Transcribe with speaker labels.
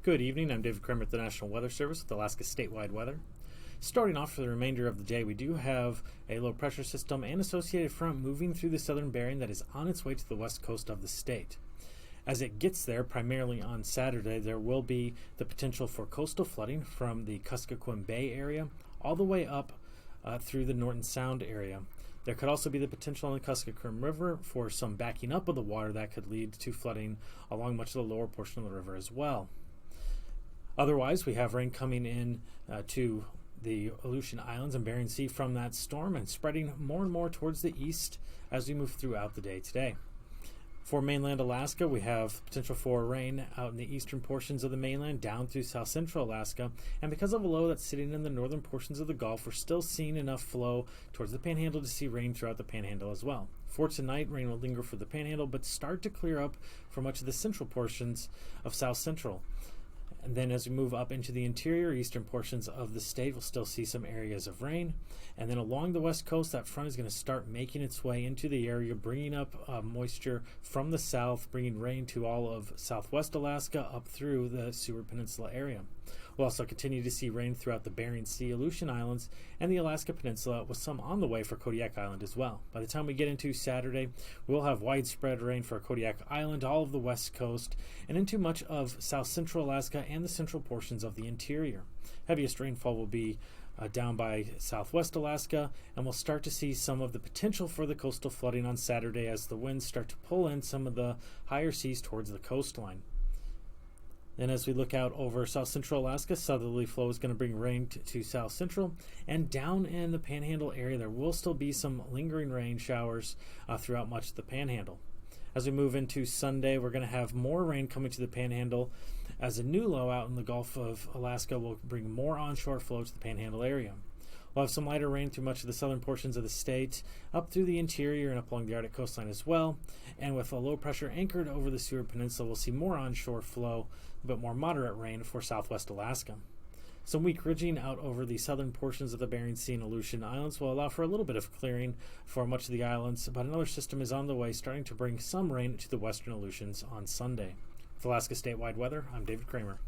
Speaker 1: Good evening. I'm David Kramer at the National Weather Service with Alaska statewide weather. Starting off for the remainder of the day, we do have a low pressure system and associated front moving through the southern Bering that is on its way to the west coast of the state. As it gets there, primarily on Saturday, there will be the potential for coastal flooding from the Kuskokwim Bay area all the way up through the Norton Sound area. There could also be the potential on the Kuskokwim River for some backing up of the water that could lead to flooding along much of the lower portion of the river as well. Otherwise, we have rain coming in to the Aleutian Islands and Bering Sea from that storm and spreading more and more towards the east as we move throughout the day today. For mainland Alaska, we have potential for rain out in the eastern portions of the mainland down through south central Alaska, and because of a low that's sitting in the northern portions of the Gulf, we're still seeing enough flow towards the Panhandle to see rain throughout the Panhandle as well. For tonight, rain will linger for the Panhandle, but start to clear up for much of the central portions of south central. And then as we move up into the interior eastern portions of the state, we'll still see some areas of rain. And then along the west coast, that front is going to start making its way into the area, bringing up moisture from the south, bringing rain to all of southwest Alaska up through the Seward Peninsula area. We'll also continue to see rain throughout the Bering Sea, Aleutian Islands, and the Alaska Peninsula, with some on the way for Kodiak Island as well. By the time we get into Saturday, we'll have widespread rain for Kodiak Island, all of the west coast, and into much of south central Alaska and the central portions of the interior. Heaviest rainfall will be down by southwest Alaska, and we'll start to see some of the potential for the coastal flooding on Saturday as the winds start to pull in some of the higher seas towards the coastline. Then as we look out over south central Alaska, southerly flow is going to bring rain to south central, and down in the Panhandle area there will still be some lingering rain showers throughout much of the Panhandle. As we move into Sunday, we're going to have more rain coming to the Panhandle as a new low out in the Gulf of Alaska will bring more onshore flow to the Panhandle area. We'll have some lighter rain through much of the southern portions of the state, up through the interior and up along the Arctic coastline as well. And with a low pressure anchored over the Seward Peninsula, we'll see more onshore flow, but more moderate rain for southwest Alaska. Some weak ridging out over the southern portions of the Bering Sea and Aleutian Islands will allow for a little bit of clearing for much of the islands, but another system is on the way, starting to bring some rain to the western Aleutians on Sunday. With Alaska statewide weather, I'm David Kramer.